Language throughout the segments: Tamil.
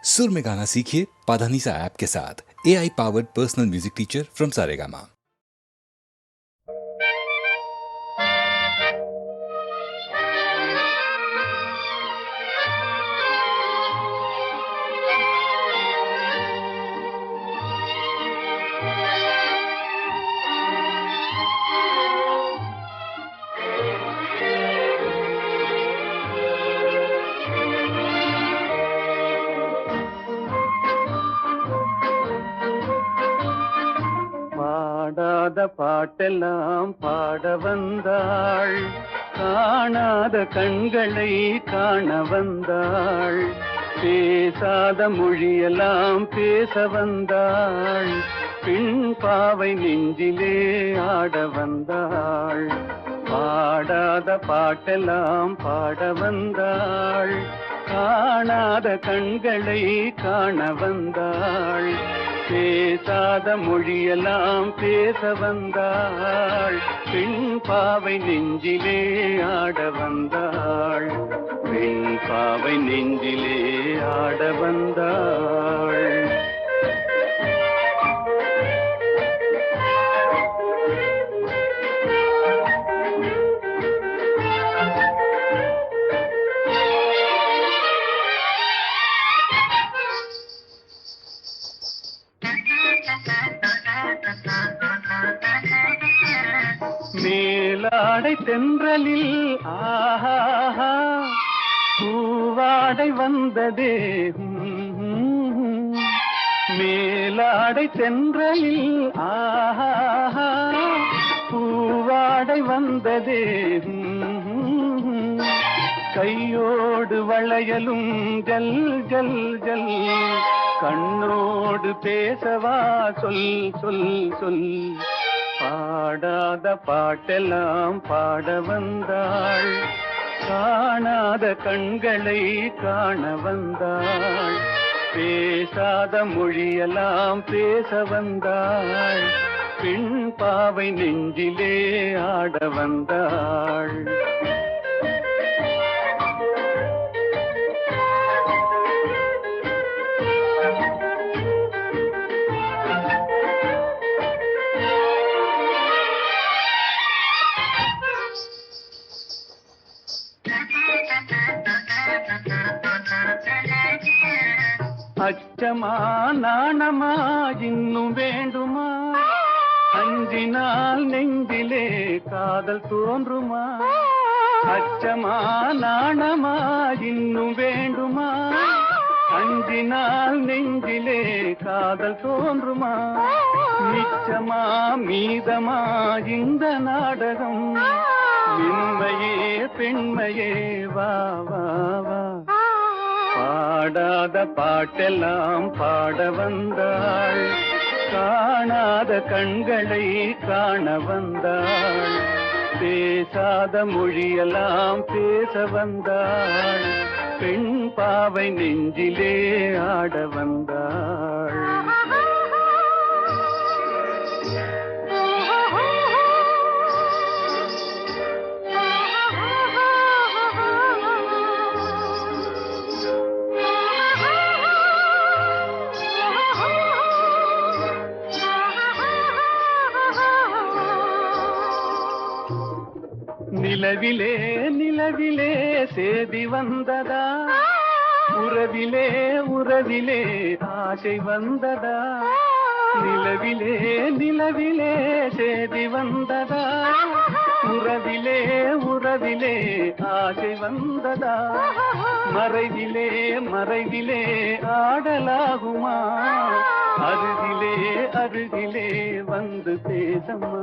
सुर में गाना सीखिए पाधानीसा ऐप के साथ। AI powered personal music teacher from Saregama. பாடாத பாட்டெல்லாம் பாட வந்தாள், காணாத கண்களை காண வந்தாள், பேசாத மொழியெல்லாம் பேச வந்தாள், பின் பாவை நெஞ்சிலே ஆட வந்தாள். பாடாத பாட்டெல்லாம் பாட வந்தாள், காணாத கண்களை காண வந்தாள், பேசாத மொழியெல்லாம் பேச வந்தாள், பெண் பாவை நெஞ்சிலே ஆட வந்தாள், பெண் பாவை நெஞ்சிலே ஆட வந்தாள். மேலாடை தென்றலில் ஆஹா பூவாடை வந்ததே, மேலாடை தென்றலில் ஆஹா பூவாடை வந்ததே, கையோடு வளையலும் ஜல் ஜல் ஜல், கண்ணோடு பேசவா சொல் சொல் சொல். பாடாத பாட்டெல்லாம் பாட வந்தாள், காணாத கண்களை காண வந்தாள், பேசாத மொழியெல்லாம் பேச வந்தாள், பெண் பாவை நெஞ்சிலே ஆட வந்தாள். அச்சமா நாணமா இன்னும் வேண்டுமா, அஞ்சினால் நெஞ்சிலே காதல் தோன்றுமா, அச்சமா நாணமா இன்னும் வேண்டுமா, அஞ்சினால் நெஞ்சிலே காதல் தோன்றுமா, நிச்சமா மீதமா இந்த நாடகம், மென்மையே பெண்மையே வா வா வா. பாடாத பாட்டெல்லாம் பாட வந்தாள், காணாத கண்களை காண வந்தாள், பேசாத மொழியெல்லாம் பேச வந்தாள், பெண் பாவை நெஞ்சிலே ஆட வந்தாள். நிலவிலே நிலவிலே சேதி வந்ததா, உறவிலே உறவிலே ஆசை வந்ததா, நிலவிலே நிலவிலே சேதி வந்ததா, உறவிலே உறவிலே ஆசை வந்ததா, மறைவிலே மறைவிலே ஆடலாகுமா, அருகிலே அருகிலே வந்து பேசம்மா.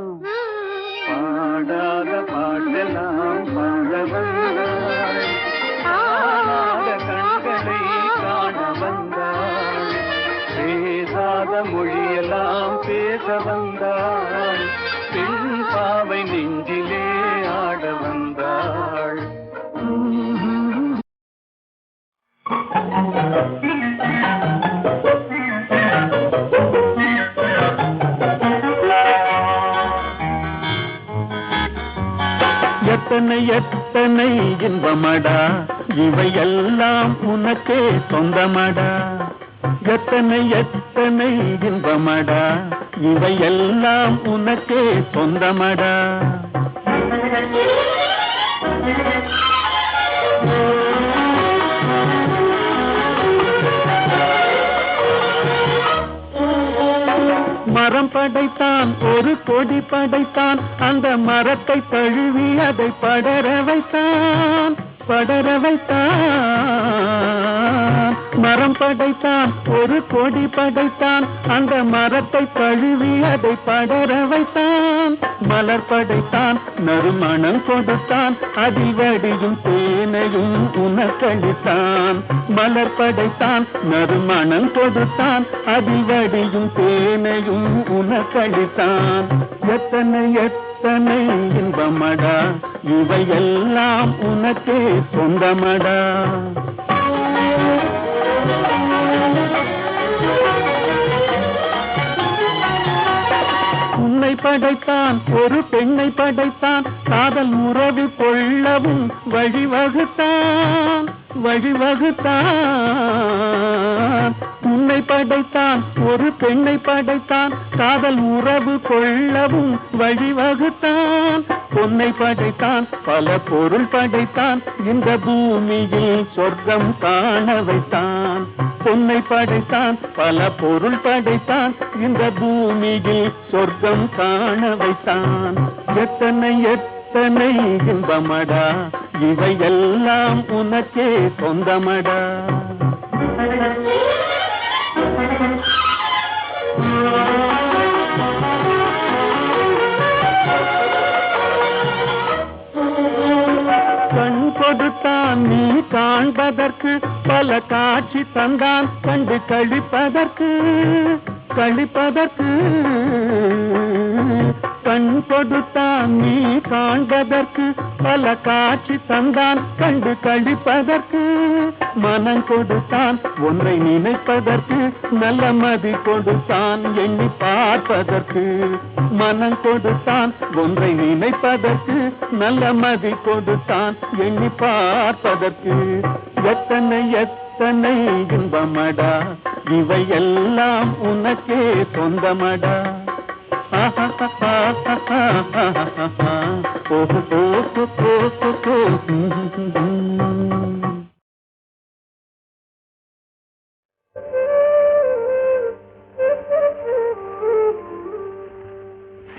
பாடாத பாட்டெல்லாம் பாட வந்தாள், காணாத கண்களை காண வந்தாள், பேசாத மொழியெல்லாம் பேச வந்தாள், பெண் பாவை நெஞ்சிலே ஆட வந்தாள். எத்தனை எத்தனை இன்பமடா, இவையெல்லாம் உனக்கே சொந்தமடா. எத்தனை எத்தனை இன்பமடா, இவையெல்லாம் உனக்கே சொந்தமடா. மரம் படைத்தான், ஒரு கொடி படைத்தான், அந்த மரத்தை தழுவி அதை படர வைத்தான், படர வைத்தான். மரம் படைத்தான், ஒரு கொடி படைத்தான், அந்த மரத்தை தழுவி அதை படர வைத்தான். மலர் படைத்தான், நறுமணம் கொடுத்தான், அதில் வடியும் தேனையும் உனக்களித்தான். மலர் படைத்தான், நறுமணம் கொடுத்தான், அதில் வடியும் தேனையும் உனக்களித்தான். எத்தனை எத்தனை இன்பமடா, இவையெல்லாம் உனக்கே சொந்தமடா. உன்னை படைத்தான், ஒரு பெண்ணை படைத்தான், காதல் உறவு கொள்ளவும் வழிவகுத்தான், வழிவகுத்தான். உன்னை படைத்தான், ஒரு பெண்ணை படைத்தான், காதல் உறவு கொள்ளவும் வழிவகுத்தான். பொன்னை படைத்தான், பல பொருள் படைத்தான், இந்த பூமியில் சொர்க்கம் காண வைத்தான். பொன்னை படைத்தான், பல பொருள் படைத்தான், இந்த பூமியில் சொர்க்கம் காண வைத்தான். எத்தனை எத்தனை இன்பமடா, இவையெல்லாம் உனக்கே சொந்தமடா. கண் கொடுத்தான் நீ காண்பதற்கு, பல காட்சி தந்தான் கண்டு கழிப்பதற்கு, கழிப்பதற்கு. கண் கொடுத்தான் நீ காண்பதற்கு, பல காட்சி தந்தான் கண்டு கழிப்பதற்கு. மனம் கொடுத்தான் ஒன்றை நினைப்பதற்கு, நல்ல மதி கொடுத்தான் எண்ணி பார்ப்பதற்கு. மனம் கொடுத்தான் ஒன்றை நினைப்பதற்கு, நல்ல மதி கொடுத்தான் எண்ணி பார்ப்பதற்கு. எத்தனை எத்தனை இன்பமடா, இவையெல்லாம் உனக்கே சொந்தமடா.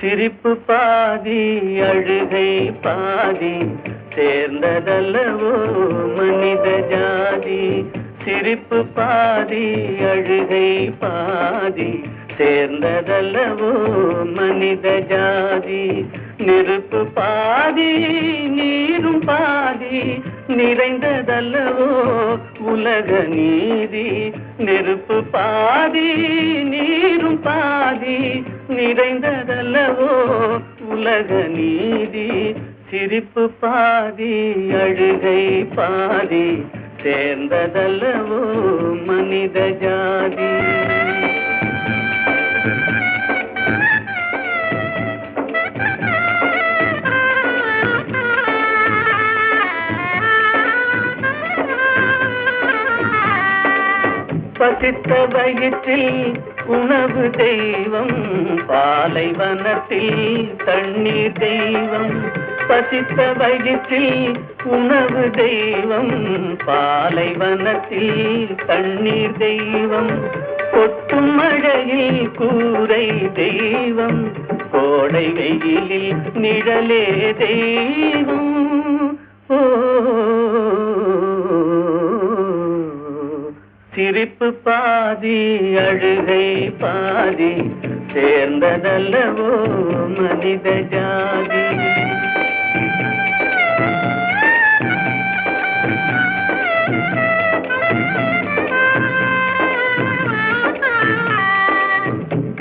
சிரிப்பு பாதி அழுகை பாதி சேர்ந்ததல்லவோ மனித ஜாதி. சிரிப்பு பாதி அழுகை பாதி சேர்ந்ததல்லவோ மனித ஜாதி. நெருப்பு பாதி நீரும் பாதி நிறைந்ததல்லவோ உலக நீதி. நெருப்பு பாதி நீரும் பாதி நிறைந்ததல்லவோ உலக நீதி. சிரிப்பு பாதி அழுகை பாதி சேர்ந்ததல்லவோ மனித ஜாதி. பசித்த வயிற்றில் உணவு தெய்வம், பாலைவனத்தில் தண்ணீர் தெய்வம். பசித்த வயிற்றில் உணவு தெய்வம், பாலைவனத்தில் தண்ணீர் தெய்வம். கொட்டும் மழையில் கூரை தெய்வம், கோடை வெயிலில் நிழலே தெய்வம். ஓ சிரிப்பு பாதி அழுகை பாதி சேர்ந்ததல்லவோ மனித ஜாதி.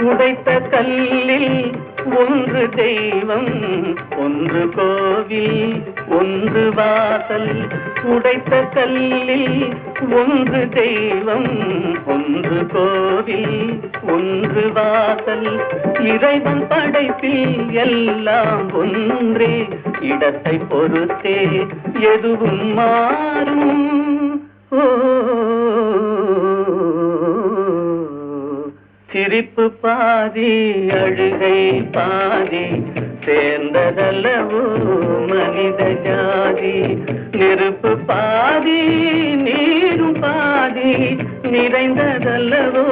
உடைத்த கல்லில் ஒன்று தெய்வம், ஒன்று கோவில், ஒன்று வாசல். உடைத்த கல்லில் ஒன்று தெய்வம், ஒன்று கோவில், ஒன்று வாசல். இறைவன் படைப்பில் எல்லாம் ஒன்றே, இடத்தை பொறுத்தே எதுவும் மாறும். ஓ சிரிப்பு பாதி அழுகை பாதி சேர்ந்ததல்லவோ மனித ஜாதி. நெருப்பு பாதி நீரும் பாதி நிறைந்ததல்லவோ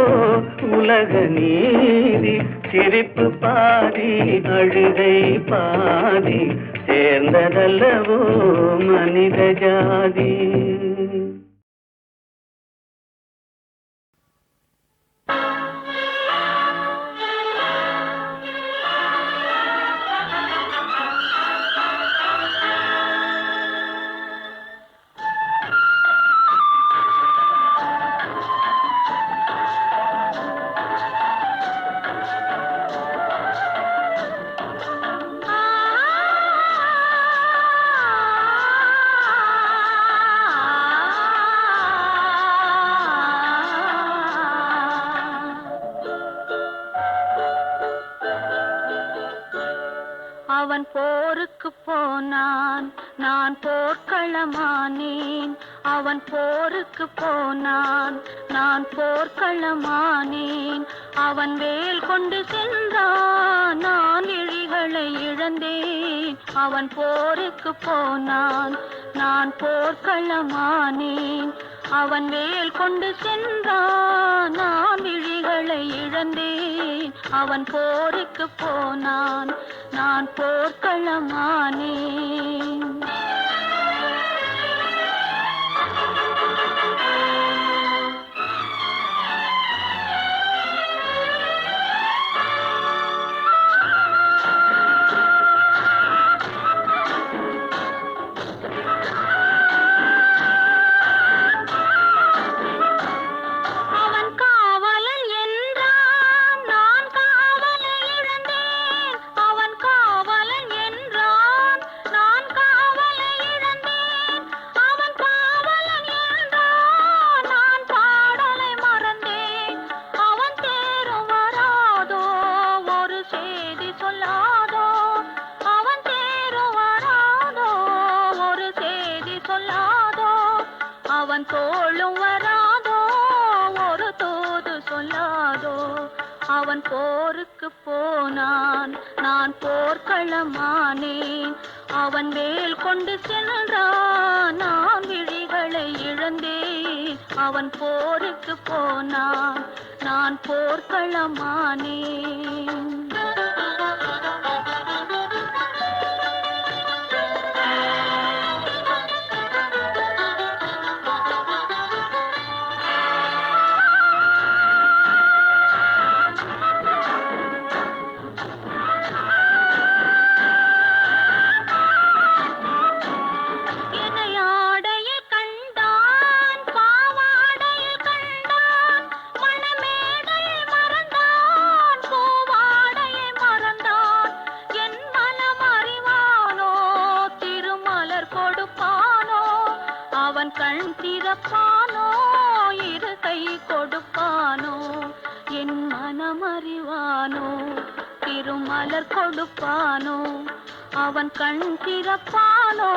உலக நீதி. சிரிப்பு பாதி அழுகை பாதி சேர்ந்ததல்லவோ மனித ஜாதி. அவன் போருக்கு போனான், நான் போர்க்களமானேன். அவன் போருக்கு போனான், நான் போர்க்களமானேன். அவன் வேல் கொண்டு சென்றான், நான் இழிகளை இழந்தேன். அவன் போருக்கு போனான், நான் போர்க்களமானேன். அவன் வேல் கொண்டு சென்றான், நான் விழிகளை இழந்தேன். அவன் போருக்கு போனான், நான் போர்க்களமானேன். அவன் தோளும் வராதோ, ஒரு தூது சொல்லாதோ. அவன் போருக்கு போனான், நான் போர்க்களமானேன். அவன் வேல் கொண்டு சென்றான், நான் விழிகளை இழந்தேன். அவன் போருக்கு போனான், நான் போர்க்களமானேன். அவன் கண் திறப்பானோ, இரு கை கொடுப்பானோ, என் மனமறிவானோ, திருமலர் கொடுப்பானோ. அவன் கண் திறப்பானோ,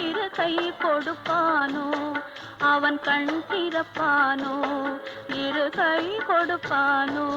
இரு கை கொடுப்பானோ, அவன் கண் திறப்பானோ, இரு கை கொடுப்பானோ.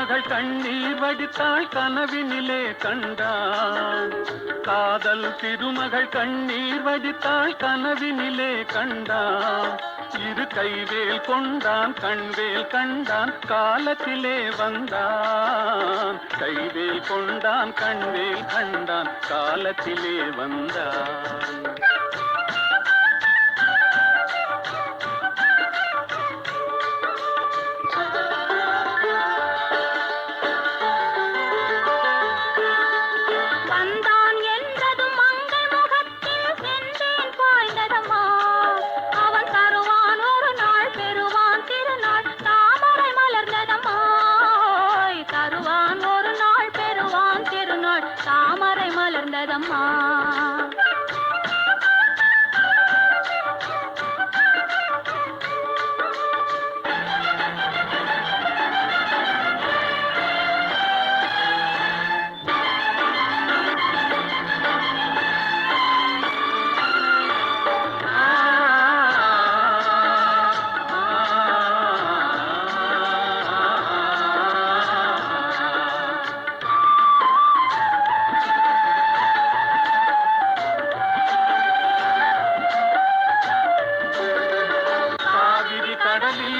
திருமகள் கண்ணீர் வடித்தாள் கனவினிலே கண்டான். காதல் திருமகள் கண்ணீர் வடித்தாள் கனவினிலே கண்டான். இரு கைவேல் கொண்டான் கண்வேல் கண்டான் காலத்திலே வந்தான். கைவேல் கொண்டான் கண்வேல் கண்டான் காலத்திலே வந்தான்.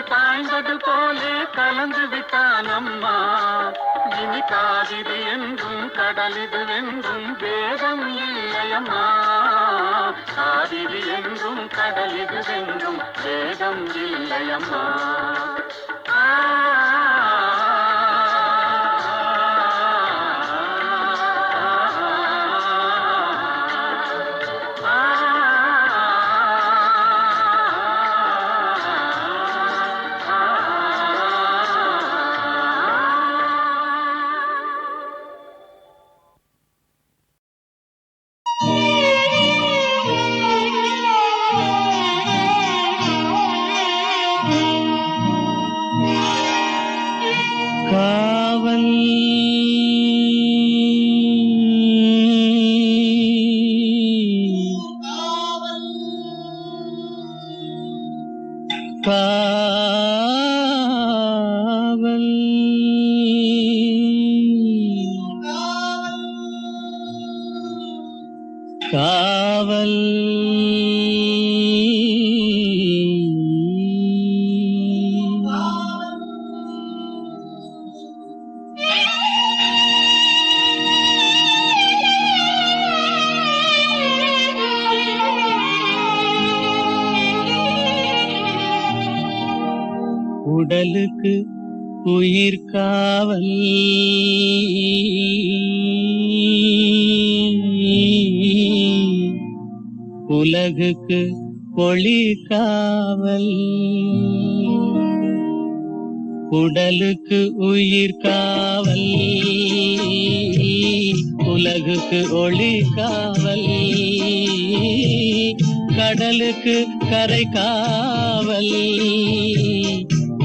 பாய்ந்தது போலே கலந்து விட்டான் அம்மா. இனி காவிரி என்றும் கடலிது என்றும் வேதம் இல்லையம்மா. காவிரி என்றும் கடலிது என்றும் வேதம் இல்லையம்மா. காவல் உடலுக்கு உயிர் காவல் உலகுக்கு ஒளி காவல். உடலுக்கு உயிர் காவல் உலகுக்கு ஒளி காவல். கடலுக்கு கரை காவல்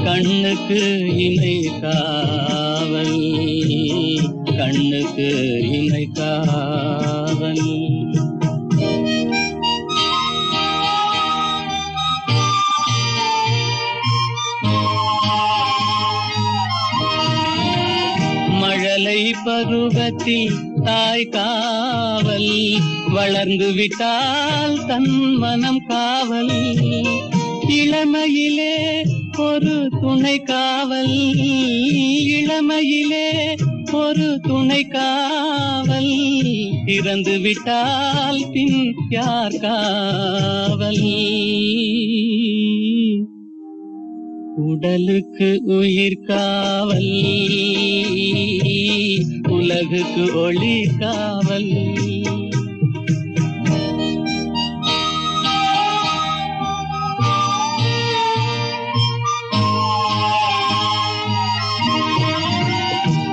கண்ணுக்கு இணை காவல். கண்ணுக்கு இணை காவல். மழலை பருவத்தில் தாய் காவல். வளர்ந்து விட்டால் தன் மனம் காவல். இளமையிலே ஒரு துணை காவல். இளமையிலே ஒரு துணை காவல். இறந்து விட்டால் பின் யார் காவல். உடலுக்கு உயிர் காவல் உலகுக்கு ஒளி காவல்.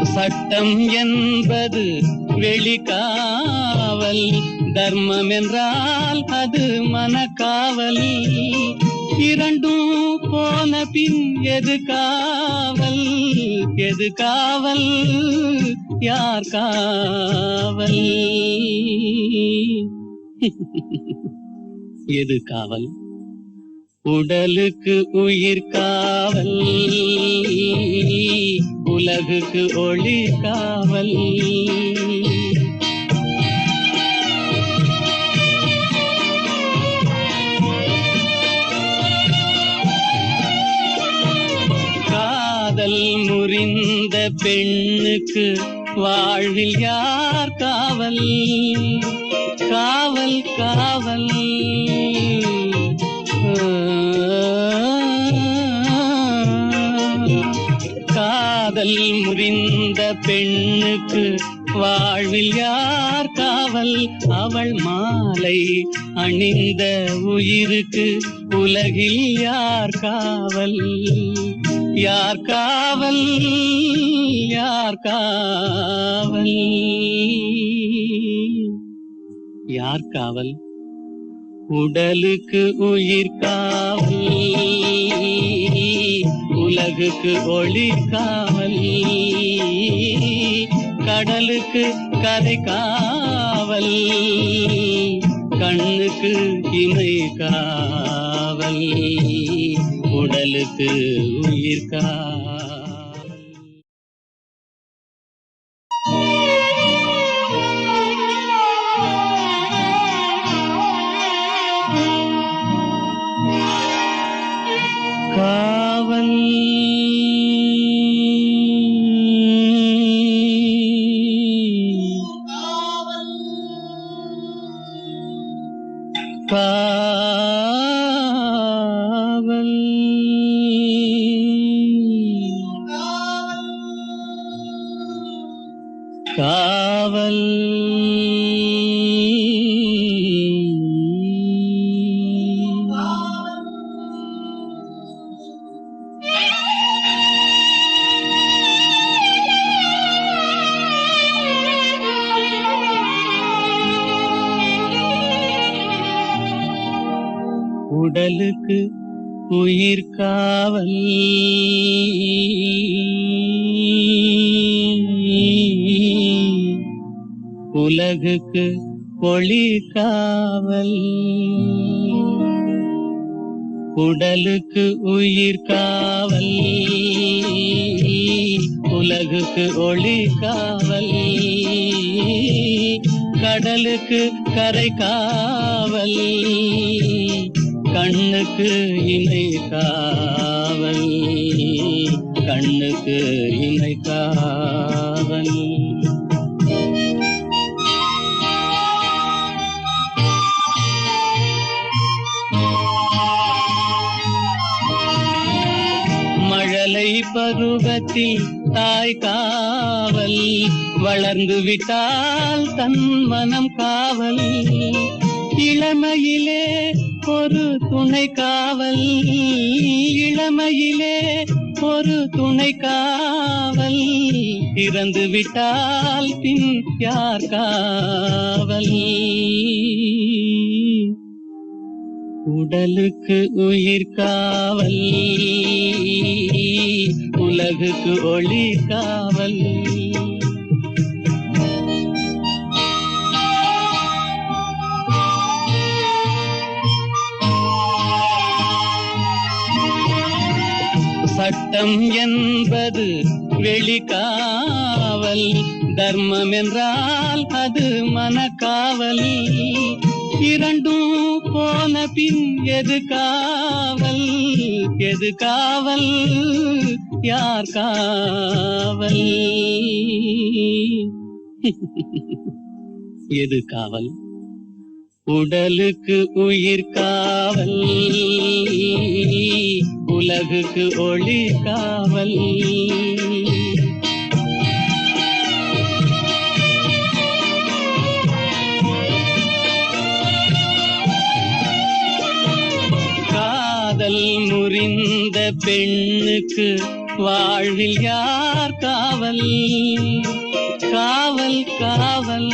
சட்டம் என்பது வெளிக்காவல். தர்மம் என்றால் அது மனக்காவல். இரண்டும் போன பின் எது காவல். எது காவல் யார் காவல். எது காவல். உடலுக்கு உயிர் காவல் உலகுக்கு ஒளி காவல். காதல் முறிந்த பெண்ணுக்கு வாழ்வில் யார் காவல்? காவல் காவல். காதல் முறிந்த பெண்ணுக்கு வாழ்வில் யார் காவல்? அவள் மாலை அணிந்த உயிருக்கு உலகில் யார் காவல்? யார் காவல்? யார் காவல்? யார் காவல்? உடலுக்கு உயிர் காவல், உலகுக்கு ஒளி காவல், கடலுக்கு கரை காவல், கண்ணுக்கு இமை காவல், உடலுக்கு உயிர் காவல். காவல் காவல் காவல் உடலுக்கு உயிர் காவல், உலகுக்கு ஒளி காவல், உடலுக்கு உயிர் காவல், உலகுக்கு ஒளி காவல், கடலுக்கு கரை காவல், கண்ணுக்கு இமை காவல், கண்ணுக்கு இமை காவல். மழலை பருவத்தில் தாய் காவல், வளர்ந்து விட்டால் தன் மனம் காவல், இளமையிலே ஒரு துணை காவல், இளமையிலே ஒரு துணை காவல், இறந்து விட்டால் பின் யார் காவல்? உடலுக்கு உயிர் காவல், உலகுக்கு ஒளி காவல். சட்டம் என்பது வெளிக்காவல், தர்மம் என்றால் அது மனக்காவல், இரண்டும் போன பின் எது காவல்? எது காவல்? யார் காவல்? எது காவல்? உடலுக்கு உயிர் காவல், உலகுக்கு ஒளி காவல். காதல் முறிந்த பெண்ணுக்கு வாழ்வில் யார் காவல்? காவல் காவல்.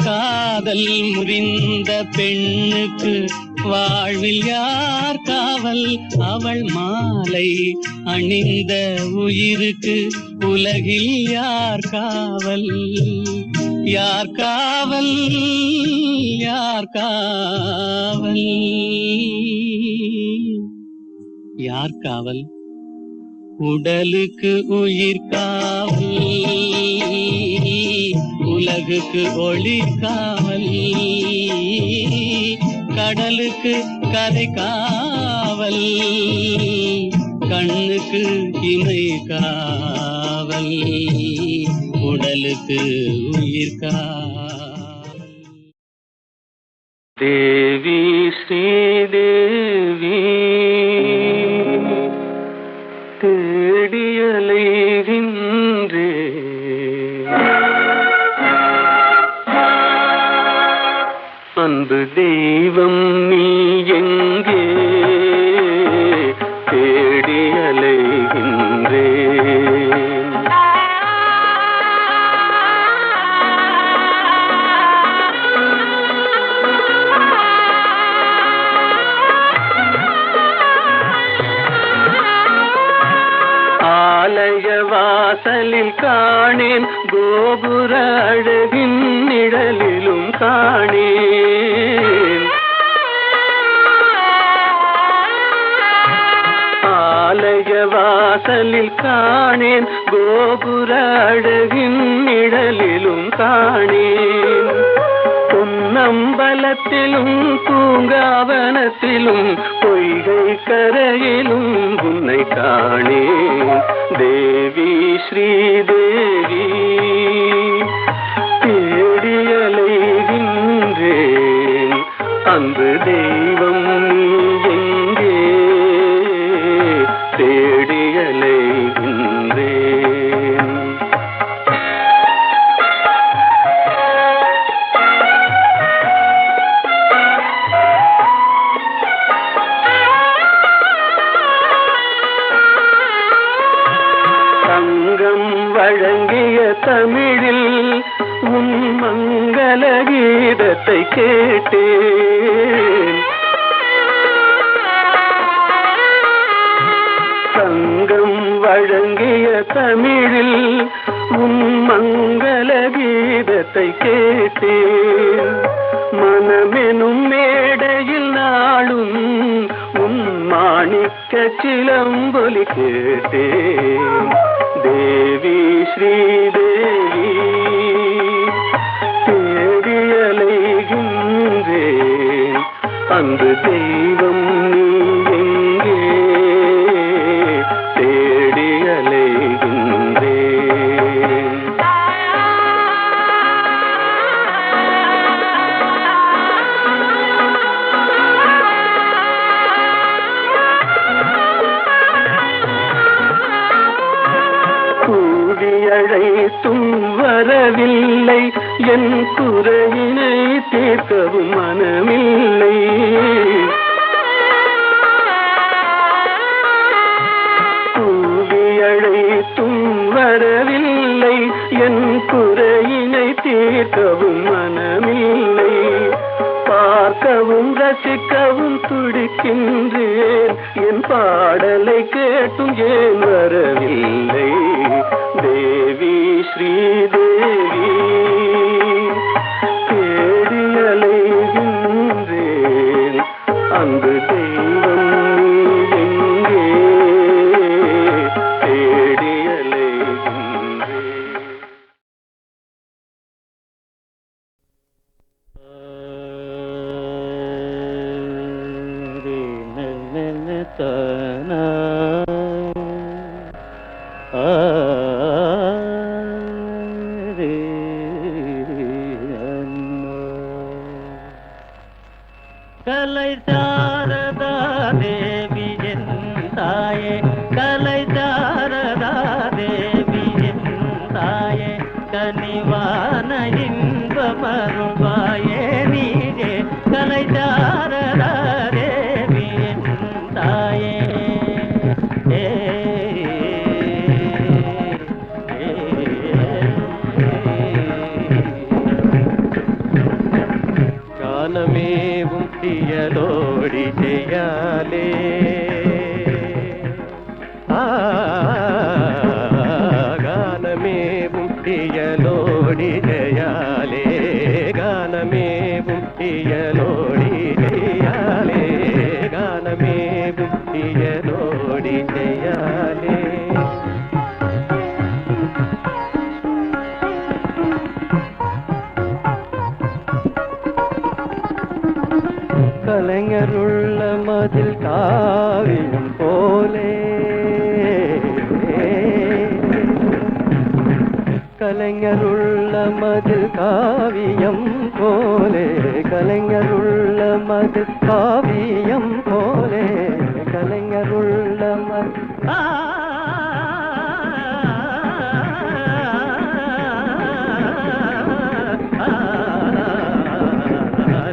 காதல் முறிந்த பெண்ணுக்கு வாழ்வில் யார் காவல் அவள் மாலை அணிந்த உயிருக்கு உலகில் யார் காவல் யார் காவல் யார் காவல் யார் காவல் உடலுக்கு உயிர் காவல் உலகுக்கு ஒளி காவல் கடலுக்கு கரை காவல் கண்ணுக்கு இமை காவல் உடலுக்கு உயிர் காவல். தேவி ஸ்ரீதேவி தேடியலைகின்றே அன்பு தெய்வம் நீ எங்கே தேடியலைகின்றே ஆலய வாசலில் காணேன் கோபுர அழகின் நிழலிலும் காணேன் ஆலய வாசலில் காணேன் கோபுர அழகின் நிழலிலும் காணேன் பொன்னம்பலத்திலும் பூங்காவனத்திலும் பொய்கை கரையிலும் உன்னை காணேன் தேவி ஸ்ரீதேவி தேடியலைகின்றேன் அன்பு தெய்வம் நீ எங்கே தேடியலைகின்றேன். சங்கம் வழங்கிய தமிழில் உன் மங்கள கீதத்தை கேட்டேன் சங்கம் வழங்கிய தமிழில் உன் மங்கள கீதத்தை கேட்டேன் மனமெனும் மேடையில் நாளும் உன் மாணிக்க சிலம்பொலி கேட்டேன் தேவி ஸ்ரீதேவி தேடியலைகின்றேன் அன்பு தெய்வம் நீ எங்கே தேடியலைகின்றேன். கூடியழைத்தும் வரவில்லை என் குறையினை தீர்க்கவும் மனமில்லை கூடியழைத்தும் வரவில்லை என் குறையினை தீர்க்கவும் மனமில்லை பார்க்கவும் ரசிக்கவும் துடிக்கின்றேன் என் பாடலை கேட்டும் ஏன் வரவில்லை தேவி ஸ்ரீதேவி தேடியலைகின்றேன் அன்பு தெய்வம் நீ எங்கே தேடியலைகின்றேன். தானா. 啊。 re. 啊。கலைஞருள்ள மதில் காவியம் போலே கலைஞருள்ள மதில் காவியம் போலே கலைஞருள்ள மதில் காவியம் போலே கலைஞருள்ள மதில்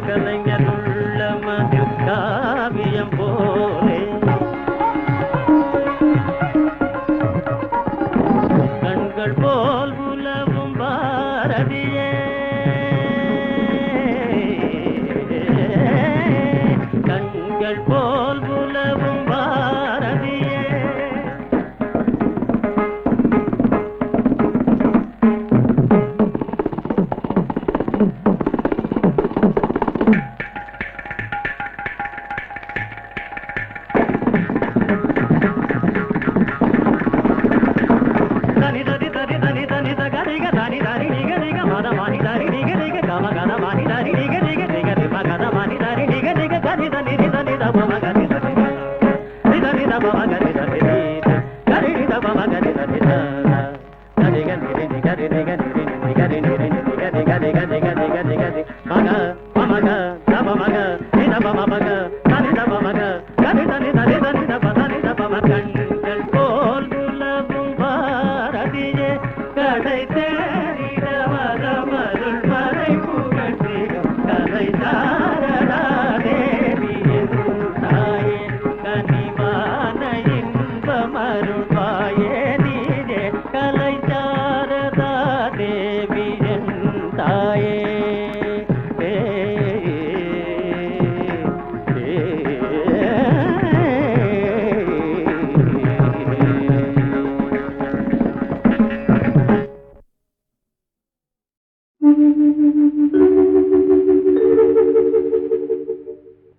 கலைஞருள்ள மதில் காவியம் போலே கண்கள் போல் உலவும் பாரதியே கண்கள் போல் உலவும் பாரதியே கண்கள் போல் உலவும் பாரதியே கடை தேரிடவதமருள் மறை புகழ்ச்சி கதை தாரடா தேவியின் தாயே கனிமான இன்பமருள்வாயே நீரே கலை தாரதா தேவியின் தாயே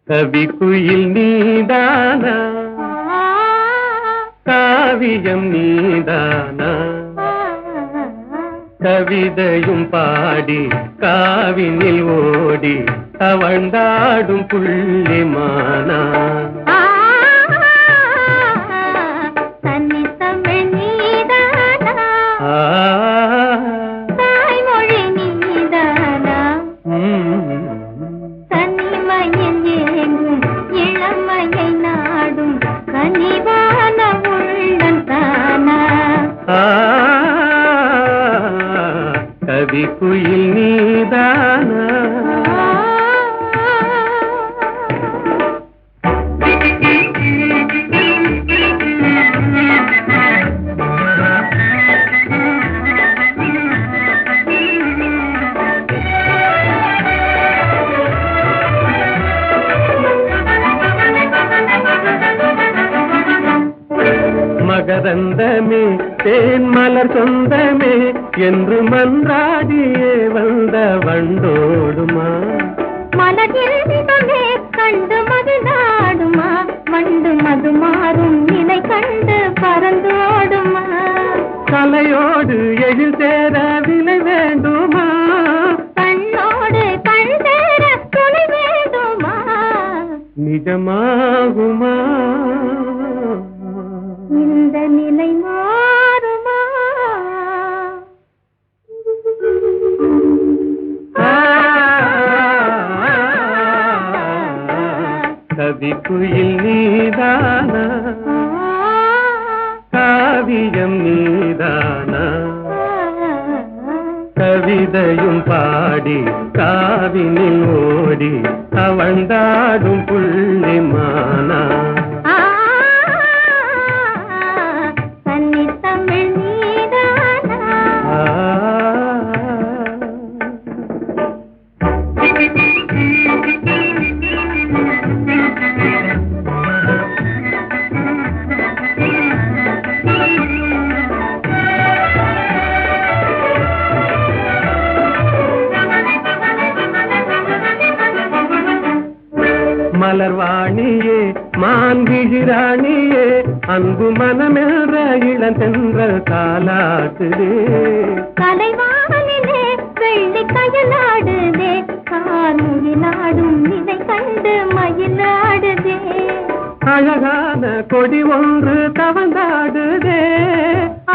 கவி குயில் நீதானா காவியம் நீதானா கவிதையும் பாடி காவினில் ஓடி தவழ்ந்தாடும் புள்ளிமானா கவி குயில் நீதானா மகரந்தமே தேன் மலர் சொந்தமே என்று மன்றாடியே வந்த வண்டோடுமா மலர்மே கண்டு மகிழாடுமா வண்டு மது மாறும் நிலை கண்டு பறந்தோடுமா கலையோடு எழில் சேர விலை வேண்டுமா கண்ணோடு கண் சேர துணை வேண்டுமா நிஜமாகுமா இந்த நிலை மாறுமா கவி குயில் நீதானா காவியம் நீதானா கவிதையும் பாடி காவினில் ஓடி தவழ்ந்தாடும் புள்ளிமானா மலர்வாணியே மான்விழிராணியே அன்பு மனமென்ற இளந்தென்றல் காலாட்டுதே கலைவானிலே வெள்ளி கயலாடுதே கார்முகிலாடும் இதை கண்டு மயிலா ஆடுதே, அழகான கொடி ஒன்று தவந்தாடுதே,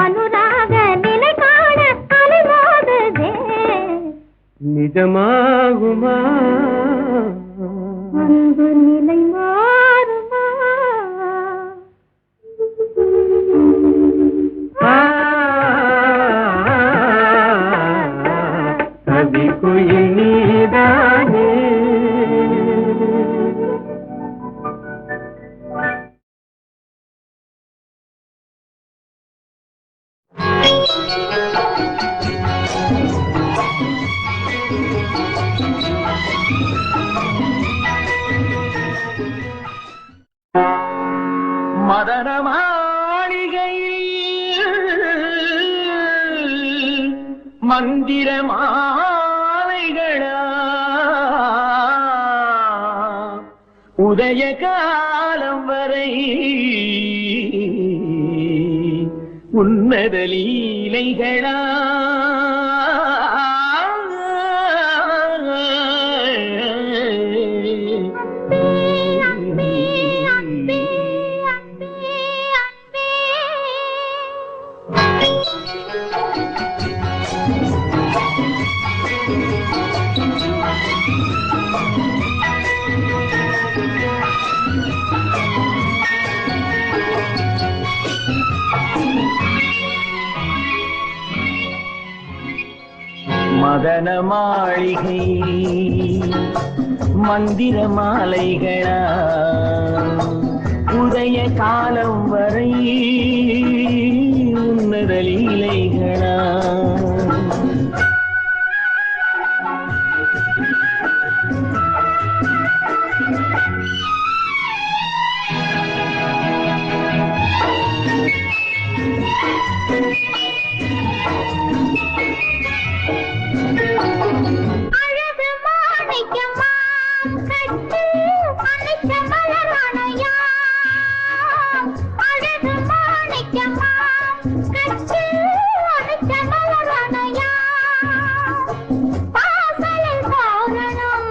அனுராக நிலை காண அலைமோதுதே. நிஜமாகுமா அன்பு நிலை மாறுமா? கவி குயில் நீதானே. மதன மாளிகையில் மந்திர மாலைகளா, உதய காலம் வரை உன்னத லீலைகளா, மதன மாளிகை மந்திர மாலைகளா, உதய காலம் வரை உன்னத லீலைகளா. அழகு மாணிக்கமா கட்டி அணைச்ச மலரணையா, அழகு மாணிக்கமா கட்டி அணைச்ச மலரணையா, பாசலில் தோரணம்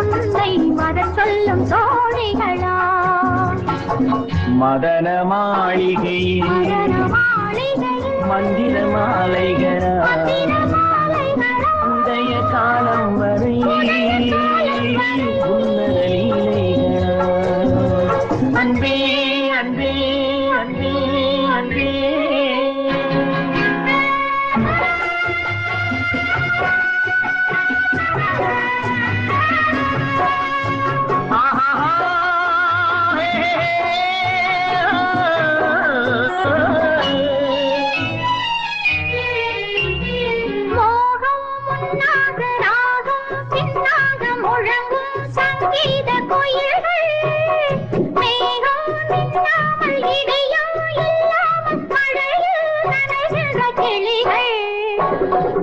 உன்னை வர சொல்லும் தோழிகளா. மதன மாளிகையில் மந்திர மாலைகளா, உதய காலம் வரை உன்னத லீலைகளா. அன்பே அன்பே அன்பே அன்பே.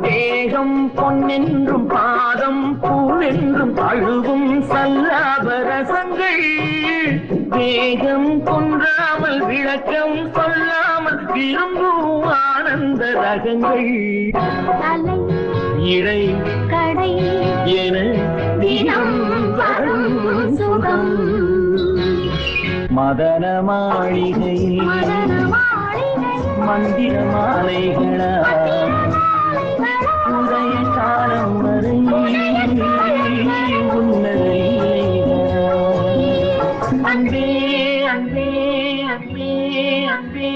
தேகம் பொன்னென்றும் பாதம் பூவென்றும் அழுவும் சல்லாபரசங்கள், வேகம் கொன்றாமல் விளக்கம் சொல்லாமல் விரும்பும் ஆனந்த ரகங்கள். இடை கடை என தினம் வரும் சுகம். மதன மாளிகை மந்திர மாலைகளா, உதய காலம் வரை உன்னத லீலைகளா. அன்பே அன்பே அன்பே அன்பே.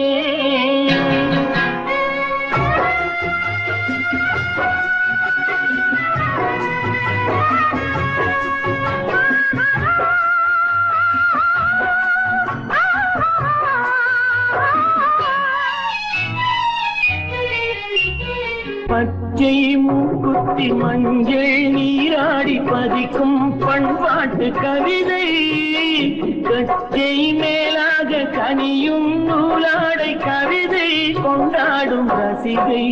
பச்சை மூக்குத்தி மஞ்சள் நீராடி பதிக்கும் பண்பாட்டு கவிதை, கச்சை மேலாக கனியும் நூலாடை கவிதை கொண்டாடும் ரசிகை.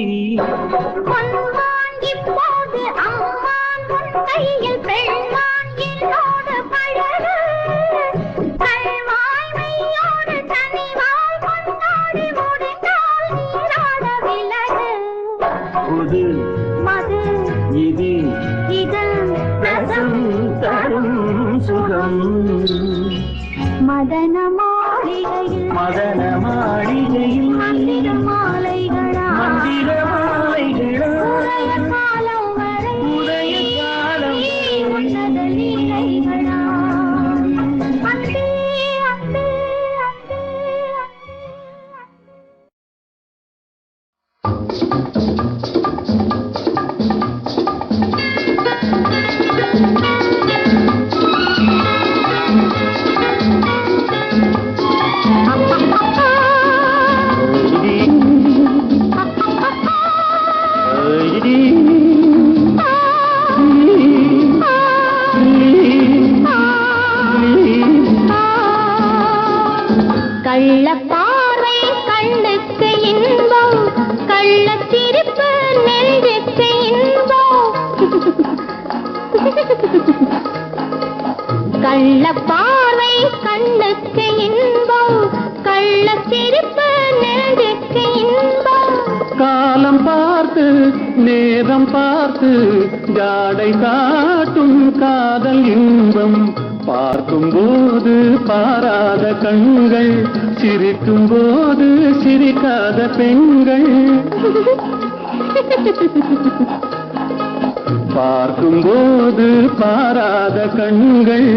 இப்போது அம்மான் உன் கையில் பெண்மான் என்னோடு பழகு, கல்வாய்மையோடு தனிவாய் கொண்டாடி முடிந்தால் நீராட விலகு. புது மது இது இதழ் ரசம் தரும் சுகம். மதன மாளிகையில் மதன மாளிகையில் மந்திர மாலைகளா மந்திர மாலைகளா உதய காலம் வரை உதய காலம் உன்னத லீலைகளா அன்பே அன்பே அன்பே கள்ளப்பார்வை கண்ணுக்கு இன்பம் கள்ளச்சிரிப்பு நெஞ்சுக்கு இன்பம் கள்ளப்பார்வை கண்ணுக்கு இன்பம் கள்ளச்சிரிப்பு நெஞ்சுக்கு இன்பம் காலம் பார்த்து நேரம் பார்த்து ஜாடை காட்டும் காதல் இன்பம் பார்க்கும் போது பாராத கண்கள் சிரிக்கும் போது சிரிக்காத பெண்கள் பார்க்கும் போது பாராத கண்கள்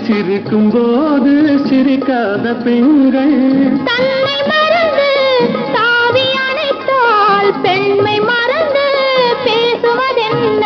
சிரிக்கும் போது சிரிக்காத பெண்கள் தன்னை மறந்து தாவி அணைத்தால் பெண்மை மறந்து பேசுவதென்ன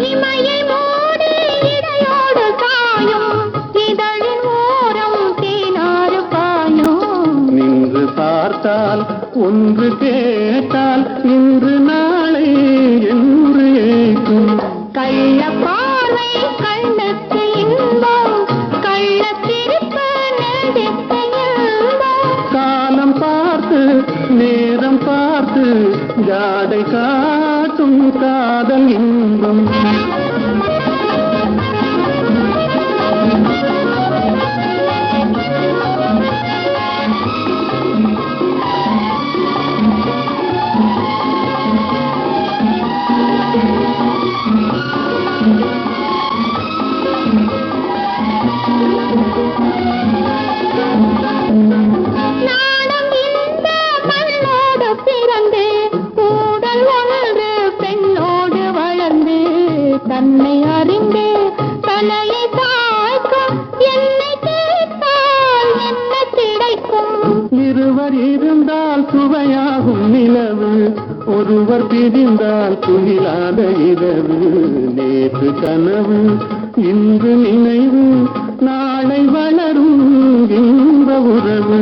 இமையை மூடி இடையோடு சாயும் இதழின் ஓரம் தேனாறு பாயும் நின்று பார்த்தால் ஒன்று கேட்டால் இன்று நாளை என்று ஏற்கும் கள்ள பார்வை கண்ணுக்கு இன்பம் கள்ளச்சிரிப்பு நெஞ்சுக்கு இன்பம் காலம் பார்த்து நேரம் பார்த்து ஜாடை காட்டும் காதல் இன்பம் நாடம் இந்த மண்ணோடு பிறந்து கூடல் ஒன்று பெண்ணோடு வளர்ந்து தன்னை அறிந்து தலையை தாழ்க்கும் என்னை கேட்டால் என்ன கிடைக்கும் இருவர் இருந்தால் சுவையாகும் நிலவு ஒருவர் பிரிந்தால் துயிலாத இரவு நேற்று கனவு இன்று நினைவு நாளை வளரும் இன்ப உறவு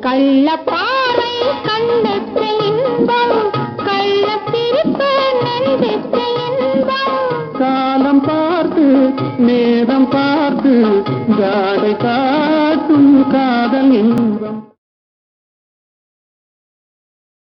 கள்ள பார்வை கண்ணுக்கு இன்பம் கள்ளச்சிரிப்பு நெஞ்சுக்கு இன்பம் காலம் பார்த்து நேரம் பார்த்து ஜாடை காட்டும் காதல் இன்பம்